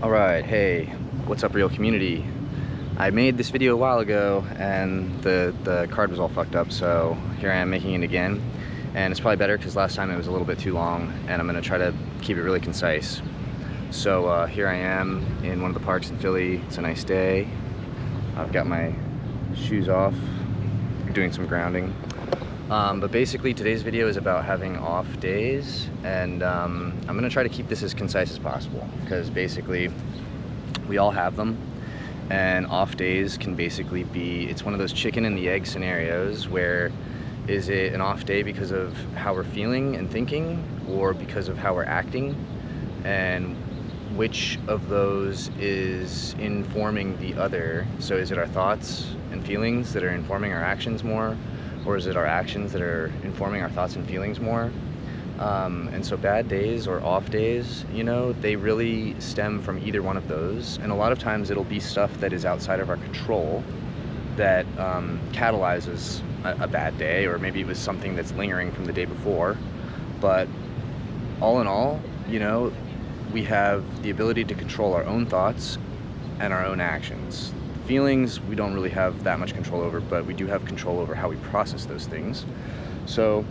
Alright, hey, what's up real community? I made this video a while ago and the card was all fucked up, so here I am making it again. And it's probably better because last time it was a little bit too long, and I'm going to try to keep it really concise. So here I am in one of the parks in Philly. It's a nice day. I've got my shoes off, doing some grounding. But basically today's video is about having off days, and I'm gonna try to keep this as concise as possible, because basically we all have them, and off days can basically be, it's one of those chicken and the egg scenarios where is it an off day because of how we're feeling and thinking, or because of how we're acting, and which of those is informing the other. So is it our thoughts and feelings that are informing our actions more, or is it our actions that are informing our thoughts and feelings more? And so bad days or off days, you know, they really stem from either one of those. And a lot of times it'll be stuff that is outside of our control that catalyzes a bad day, or maybe it was something that's lingering from the day before. But all in all, you know, we have the ability to control our own thoughts and our own actions. Feelings, we don't really have that much control over, but we do have control over how we process those things. So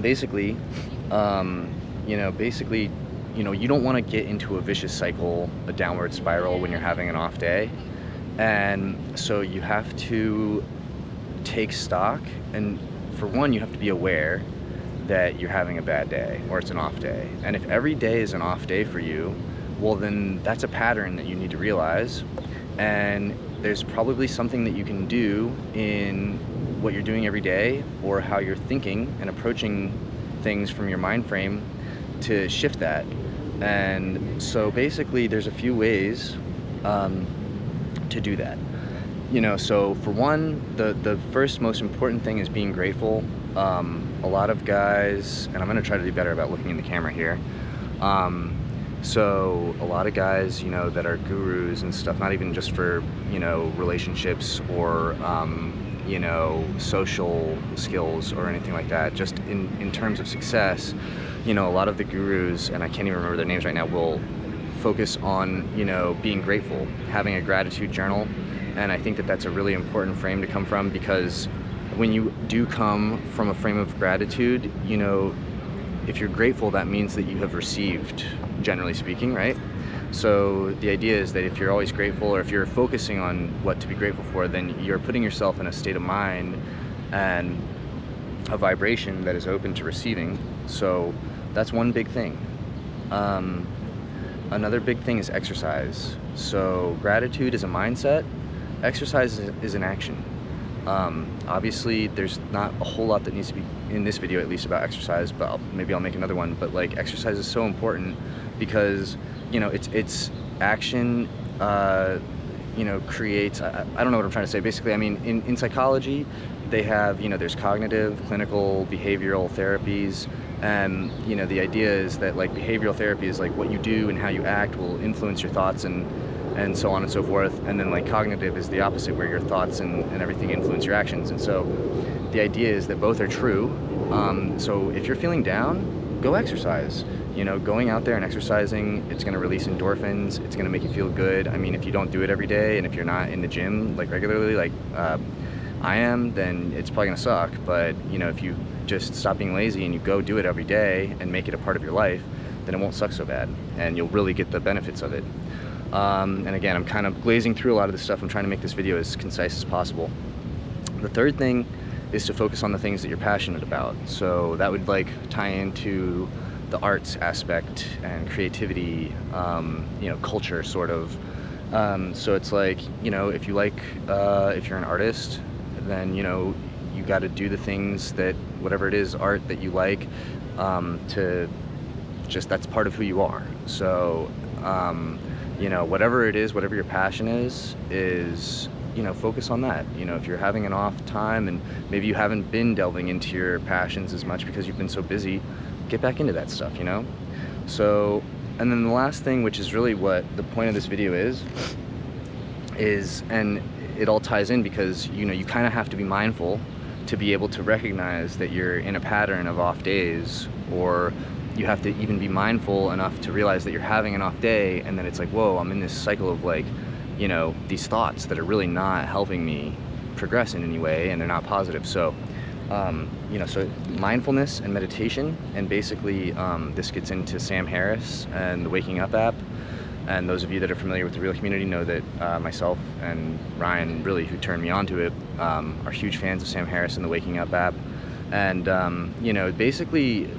basically, you know, you don't want to get into a vicious cycle, a downward spiral when you're having an off day. And so you have to take stock, and for one, you have to be aware that you're having a bad day or it's an off day. And if every day is an off day for you, well, then that's a pattern that you need to realize. And there's probably something that you can do in what you're doing every day, or how you're thinking and approaching things from your mind frame, to shift that. And so basically there's a few ways to do that. You know, so for one, the first most important thing is being grateful. A lot of guys, and I'm going to try to do better about looking in the camera here. So a lot of guys, you know, that are gurus and stuff, not even just for, you know, relationships or, you know, social skills or anything like that, just in terms of success, you know, a lot of the gurus, and I can't even remember their names right now, will focus on, you know, being grateful, having a gratitude journal. And I think that that's a really important frame to come from, because when you do come from a frame of gratitude, you know, if you're grateful, that means that you have received, generally speaking, right? So the idea is that if you're always grateful, or if you're focusing on what to be grateful for, then you're putting yourself in a state of mind and a vibration that is open to receiving. So that's one big thing. Another big thing is exercise. So gratitude is a mindset, exercise is an action. Obviously there's not a whole lot that needs to be in this video, at least, about exercise, but maybe I'll make another one. But like, exercise is so important because, you know, it's action, you know, creates, I don't know what I'm trying to say. Basically, I mean, in psychology, they have, you know, there's cognitive, clinical, behavioral therapies. And, you know, the idea is that, like, behavioral therapy is like what you do and how you act will influence your thoughts and so on and so forth. And then, like, cognitive is the opposite, where your thoughts and everything influence your actions. And so the idea is that both are true. So if you're feeling down, go exercise. You know, going out there and exercising, it's going to release endorphins, it's going to make you feel good. I mean, if you don't do it every day, and if you're not in the gym, like, regularly, like I am, then it's probably going to suck. But, you know, if you just stop being lazy and you go do it every day and make it a part of your life, then it won't suck so bad, and you'll really get the benefits of it. And again, I'm kind of glazing through a lot of this stuff. I'm trying to make this video as concise as possible. The third thing is to focus on the things that you're passionate about. So that would, like, tie into the arts aspect and creativity, you know, culture, sort of. So it's like, you know, if you like, if you're an artist, then, you know, you got to do the things that, whatever it is, art that you like, to just, that's part of who you are. So, you know, whatever it is, whatever your passion is, you know, focus on that. You know, if you're having an off time and maybe you haven't been delving into your passions as much because you've been so busy, get back into that stuff, you know? So, and then the last thing, which is really what the point of this video is, and it all ties in, because, you know, you kind of have to be mindful to be able to recognize that you're in a pattern of off days, or you have to even be mindful enough to realize that you're having an off day, and then it's like, whoa, I'm in this cycle of like, you know, these thoughts that are really not helping me progress in any way, and they're not positive. So you know, so mindfulness and meditation, and basically this gets into Sam Harris and the Waking Up app. And those of you that are familiar with the Real Community know that myself and Ryan, really, who turned me on to it, are huge fans of Sam Harris and the Waking Up app. And you know, basically,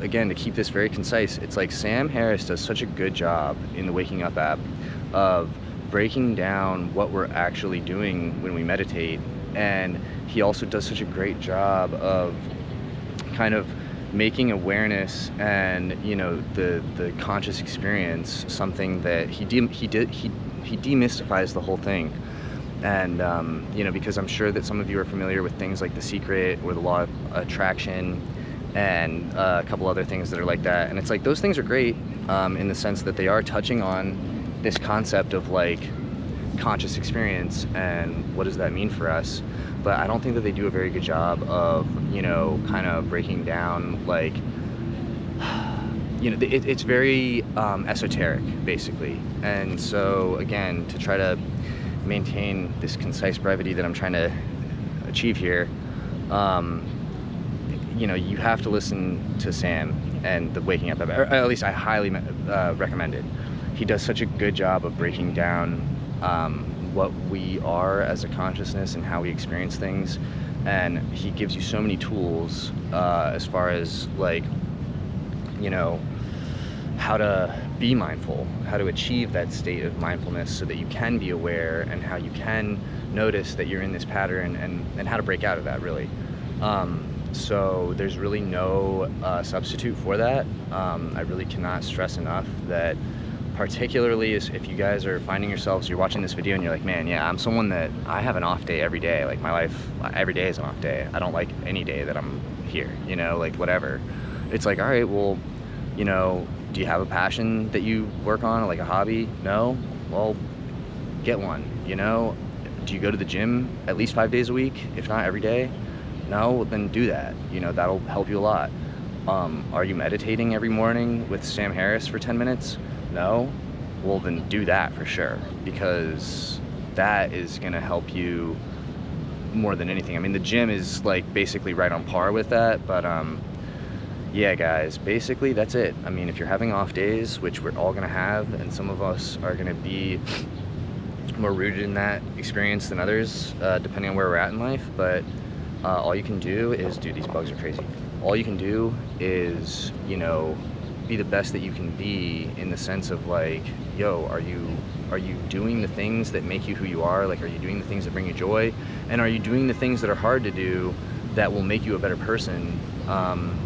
again, to keep this very concise, it's like Sam Harris does such a good job in the Waking Up app of breaking down what we're actually doing when we meditate, and he also does such a great job of kind of making awareness and, you know, the conscious experience something that he demystifies the whole thing. And you know, because I'm sure that some of you are familiar with things like The Secret or the Law of Attraction and a couple other things that are like that, and it's like those things are great in the sense that they are touching on this concept of like conscious experience and what does that mean for us. But I don't think that they do a very good job of, you know, kind of breaking down like, you know, it's very esoteric basically. And so again, to try to maintain this concise brevity that I'm trying to achieve here, you know, you have to listen to Sam and the Waking Up, or at least I highly recommend it. He does such a good job of breaking down what we are as a consciousness and how we experience things, and he gives you so many tools as far as like, you know, how to be mindful, how to achieve that state of mindfulness so that you can be aware, and how you can notice that you're in this pattern, and how to break out of that, really. So there's really no substitute for that. I really cannot stress enough that, particularly if you guys are finding yourselves, you're watching this video and you're like, man, yeah, I'm someone that I have an off day every day. Like, my life, every day is an off day. I don't like any day that I'm here, you know, like whatever. It's like, all right, well, you know, do you have a passion that you work on, like a hobby? No? Well, get one, you know? Do you go to the gym at least 5 days a week, if not every day? No? Then do that. You know, that'll help you a lot. Are you meditating every morning with Sam Harris for 10 minutes? No? Well, then do that for sure, because that is gonna help you more than anything. I mean, the gym is like basically right on par with that, but yeah, guys, basically that's it. I mean, if you're having off days, which we're all gonna have, and some of us are gonna be more rooted in that experience than others, depending on where we're at in life, but all you can do is, dude, these bugs are crazy. All you can do is, you know, be the best that you can be, in the sense of like, yo, are you doing the things that make you who you are? Like, are you doing the things that bring you joy? And are you doing the things that are hard to do that will make you a better person?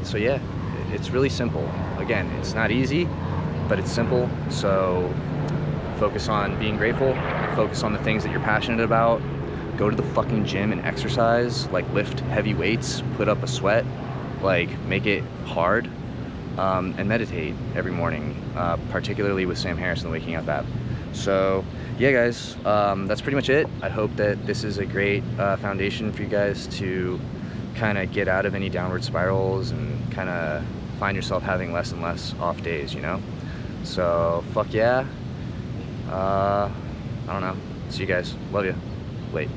So yeah, it's really simple. Again, it's not easy, but it's simple. So focus on being grateful, focus on the things that you're passionate about, go to the fucking gym and exercise, like lift heavy weights, put up a sweat, like make it hard. And meditate every morning, particularly with Sam Harris and the Waking Up app. So yeah, guys, that's pretty much it. I hope that this is a great foundation for you guys to kind of get out of any downward spirals and kind of find yourself having less and less off days, you know? So fuck yeah. I don't know. See you guys. Love you. Late.